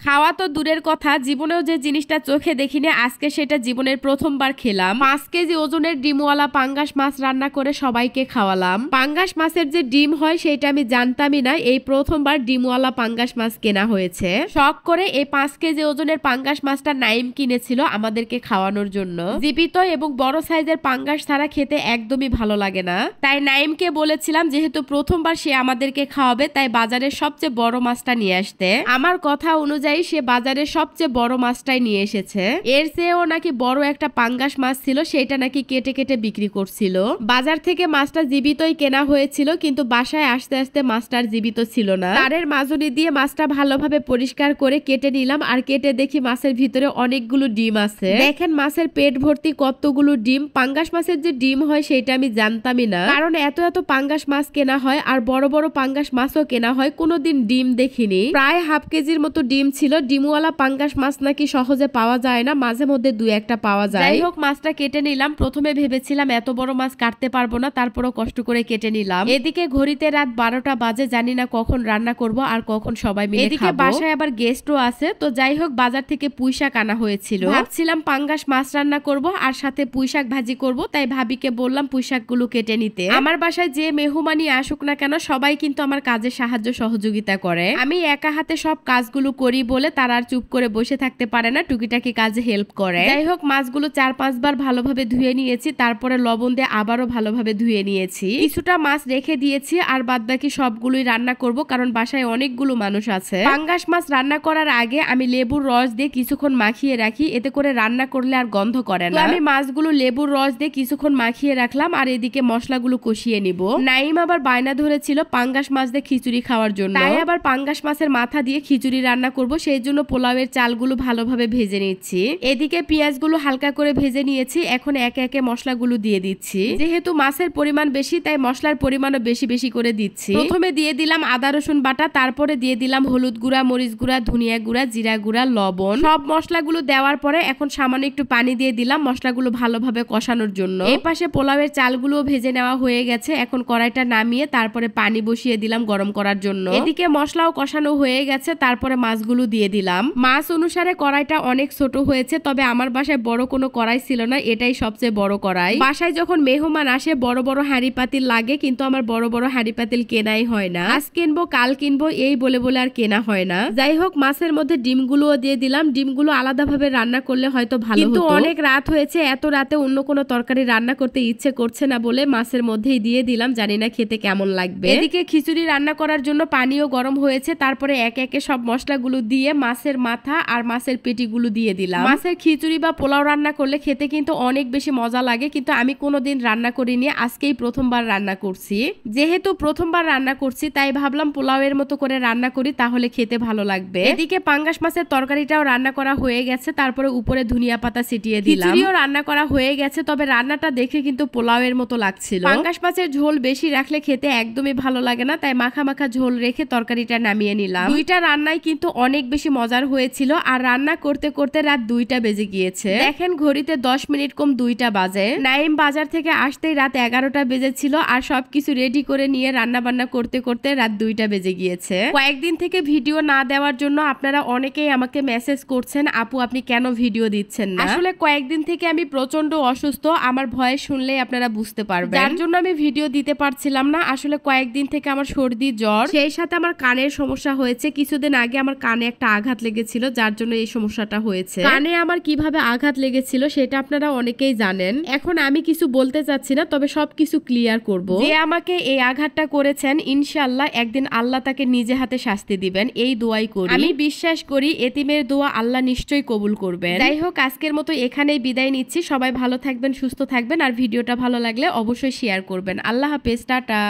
খাওয়া তো দূরের কথা, জীবনেও যে জিনিসটা চোখে দেখিনি আজকে সেটা জীবনের প্রথমবার খেলাম। 5 কেজি ওজনের ডিমওয়ালা পাঙ্গাস মাছ রান্না করে সবাইকে খাওয়ালাম। পাঙ্গাস মাছের যে ডিম হয় সেটা আমি জানতামই না, এই প্রথমবার ডিমওয়ালা পাঙ্গাস মাছ কেনা হয়েছে। শখ করে এই 5 কেজি ওজনের পাঙ্গাস মাছটা নাইম কিনেছিল আমাদেরকে খাওয়ানোর জন্য। জীবিত এবং বড় সাইজের পাঙ্গাস ছাড়া খেতে একদমই ভালো লাগে না, তাই নাইমকে বলেছিলাম যেহেতু প্রথমবার সে আমাদেরকে খাওয়াবে তাই বাজারের সবচেয়ে বড় মাছটা নিয়ে আসতে। আমার কথা অনুযায়ী সে বাজারের সবচেয়ে বড় মাছটাই নিয়ে এসেছে। এর চেয়েও নাকি বড় একটা পাঙ্গাস মাছ ছিল, সেটা নাকি কেটে কেটে বিক্রি করছিল। বাজার থেকে মাছটা জীবিতই কেনা হয়েছিল, কিন্তু বাসায় আসতে আসতে মাছটা আর জীবিত ছিল না। তারের মাজনি দিয়ে মাছটা ভালোভাবে পরিষ্কার করে কেটে নিলাম, আর কেটে দেখি মাছের ভিতরে অনেকগুলো ডিম আছে। দেখেন মাছের পেট ভর্তি কতগুলো ডিম। পাঙ্গাস মাছের যে ডিম হয় সেটা আমি জানতামই না, কারণ এত এত পাঙ্গাস মাছ কেনা হয় আর বড় বড় পাঙ্গাস মাছও কেনা হয়, কোনোদিন ডিম দেখিনি। প্রায় হাফ কেজির মতো ডিম ছিল। ডিমওয়ালা পাঙ্গাস মাছ নাকি সহজে পাওয়া যায় না, মাঝে মধ্যে দুই একটা পাওয়া যায়। যাই হোক মাছটা কেটে নিলাম। প্রথমে ভেবেছিলাম এত বড় মাছ কাটতে পারবো না, তারপরও কষ্ট করে কেটে নিলাম। এদিকে ঘড়িতে রাত 12টা বাজে, জানি না কখন রান্না করব আর কখন সবাই মিলে খাবো। এদিকে বাসায় আবার গেস্টও আছে, তো যাই হোক বাজার থেকে পুঁইশাক আনা হয়েছিল। ভাবছিলাম পাঙ্গাস মাছ রান্না করব আর সাথে পুঁইশাক ভাজি করব, তাই ভাবিকে বললাম পুঁইশাক গুলো কেটে নিতে। আমার বাসায় যে মেহমানি আসুক না কেন সবাই কিন্তু আমার কাজে সাহায্য সহযোগিতা করে। আমি একা হাতে সব কাজগুলো করি বলে তারা আর চুপ করে বসে থাকতে পারে না, টুকিটাকি কাজে হেল্প করে। যাই হোক মাছগুলো 4-5 বার ভালোভাবে ধুয়ে নিয়েছি, তারপরে লবণ দিয়ে আবারও ভালোভাবে ধুয়ে নিয়েছি। কিছুটা মাছ রেখে দিয়েছি আর বাদবাকি সবগুলোই রান্না করব, কারণ বাসায় অনেকগুলো মানুষ আছে। পাঙ্গাস মাছ রান্না করার আগে আমি লেবুর রস দিয়ে কিছুক্ষণ মাখিয়ে রাখি, এতে করে রান্না করলে আর গন্ধ করে না। আমি মাছগুলো লেবুর রস দিয়ে কিছুক্ষণ মাখিয়ে রাখলাম আর এদিকে মশলাগুলো কষিয়ে নিব। নাইম আবার বায়না ধরেছিল পাঙ্গাস মাছ দিয়ে খিচুড়ি খাওয়ার জন্য, তাই আবার পাঙ্গাস মাছের মাথা দিয়ে খিচুড়ি রান্না করব, সেই জন্য পোলাওয়ের চালগুলো ভালোভাবে ভেজে নিচ্ছি। এদিকে পেঁয়াজগুলো হালকা করে ভেজে নিয়েছি, এখন একে একে মশলাগুলো দিয়ে দিচ্ছি। যেহেতু মাছের পরিমাণ বেশি তাই মশলার পরিমাণও বেশি বেশি করে দিচ্ছি। প্রথমে দিয়ে দিলাম আদা রসুন বাটা, তারপরে দিয়ে দিলাম হলুদ গুঁড়া, মরিচ গুঁড়া, ধনিয়া গুঁড়া, জিরা গুঁড়া, লবণ। সব মশলাগুলো দেওয়ার পরে এখন সামান্য একটু পানি দিয়ে দিলাম মশলাগুলো ভালোভাবে কষানোর জন্য। এই পাশে পোলাওয়ের চালগুলো ভেজে নেওয়া হয়ে গেছে, এখন কড়াইটা নামিয়ে তারপরে পানি বসিয়ে দিলাম গরম করার জন্য। এদিকে মশলাও কষানো হয়ে গেছে, তারপরে মাছগুলো দিয়ে দিলাম। মাছ অনুসারে কড়াইটা অনেক ছোট হয়েছে, তবে আমার বাসায় বড় কোনো কড়াই ছিল না, এটাই সবচেয়ে বড় কড়াই। বাসায় যখন মেহমান আসে বড় বড় হাঁড়ি পাতিল লাগে, কিন্তু আমার বড় বড় হাঁড়ি পাতিল কেনাই হয় না। আজ কিনবো কাল কিনবো এই বলে বলে আর কেনা হয় না। যাই হোক মাছের মধ্যে ডিমগুলোও দিয়ে দিলাম। ডিমগুলো আলাদাভাবে রান্না করলে হয়তো ভালো হতো, কিন্তু অনেক রাত হয়েছে, এত রাতে অন্য কোনো তরকারি রান্না করতে ইচ্ছে করছে না বলে মাছের মধ্যেই দিয়ে দিলাম, জানি না খেতে কেমন লাগবে। এদিকে খিচুড়ি রান্না করার জন্য পানিও গরম হয়েছে, তারপরে একে একে সব মশলাগুলো দিয়ে মাছের মাথা আর মাছের পেটিগুলো দিয়ে দিলাম। মাছের খিচুড়ি বা পোলাও রান্না করলে খেতে কিন্তু অনেক বেশি মজা লাগে, কিন্তু আমি কোনোদিন রান্না করিনি, আজকেই প্রথমবার রান্না করছি। যেহেতু প্রথমবার রান্না করছি তাই ভাবলাম পোলাওয়ের মতো করে রান্না করি, তাহলে খেতে ভালো লাগবে। এদিকে পাঙ্গাস মাছের তরকারিটাও রান্না করা হয়ে গেছে, তারপরে উপরে ধনিয়া পাতা ছিটিয়ে দিলাম। খিচুড়িও রান্না করা হয়ে গেছে, তবে রান্নাটা দেখে কিন্তু পোলাওয়ের মতো লাগছিল। পাঙ্গাস মাছের ঝোল বেশি রাখলে খেতে একদমই ভালো লাগে না, তাই মাখা মাখা ঝোল রেখে তরকারিটা নামিয়ে নিলাম। দুইটা রান্নাই কিন্তু অনেক বেশি মজার হয়েছিল, আর রান্না করতে করতে রাত 2টা বেজে গিয়েছে। দেখেন ঘড়িতে 10 মিনিট কম 2টা বাজে। নাইম বাজার থেকে আসতেই রাত 11টা বেজেছিল, আর সবকিছু রেডি করে নিয়ে রান্না বান্না করতে করতে রাত 2টা বেজে গিয়েছে। কয়েকদিন থেকে ভিডিও না দেওয়ার জন্য আপনারা অনেকেই আমাকে মেসেজ করছেন, আপু আপনি কেন ভিডিও দিচ্ছেন না। আসলে কয়েকদিন থেকে আমি প্রচন্ড অসুস্থ, আমার ভয়েস শুনলেই আপনারা বুঝতে পারবেন, যার জন্য আমি ভিডিও দিতে পারছিলাম না। আসলে কয়েকদিন থেকে আমার সর্দি জ্বর, সেই সাথে আমার কানের সমস্যা হয়েছে। কিছুদিন আগে আমার কানে একটা আঘাত লেগেছিল, যার জন্য এই সমস্যাটা হয়েছে। কানে আমার কিভাবে আঘাত লেগেছিল সেটা আপনারা অনেকেই জানেন। এখন আমি কিছু বলতে চাচ্ছি না, তবে সবকিছু ক্লিয়ার করব। যে আমাকে এই আঘাতটা করেছেন ইনশাআল্লাহ একদিন আল্লাহ তাকে নিজে হাতে শাস্তি দিবেন, এই দোয়াই করি। আমি বিশ্বাস করি এতিমের দোয়া আল্লাহ নিশ্চয়ই কবুল করবেন। যাই হোক আজকের মতো এখানেই বিদায় নিচ্ছি। সবাই ভালো থাকবেন, সুস্থ থাকবেন, আর ভিডিওটা ভালো লাগলে অবশ্যই শেয়ার করবেন। আল্লাহ হাফেজ, টাটা।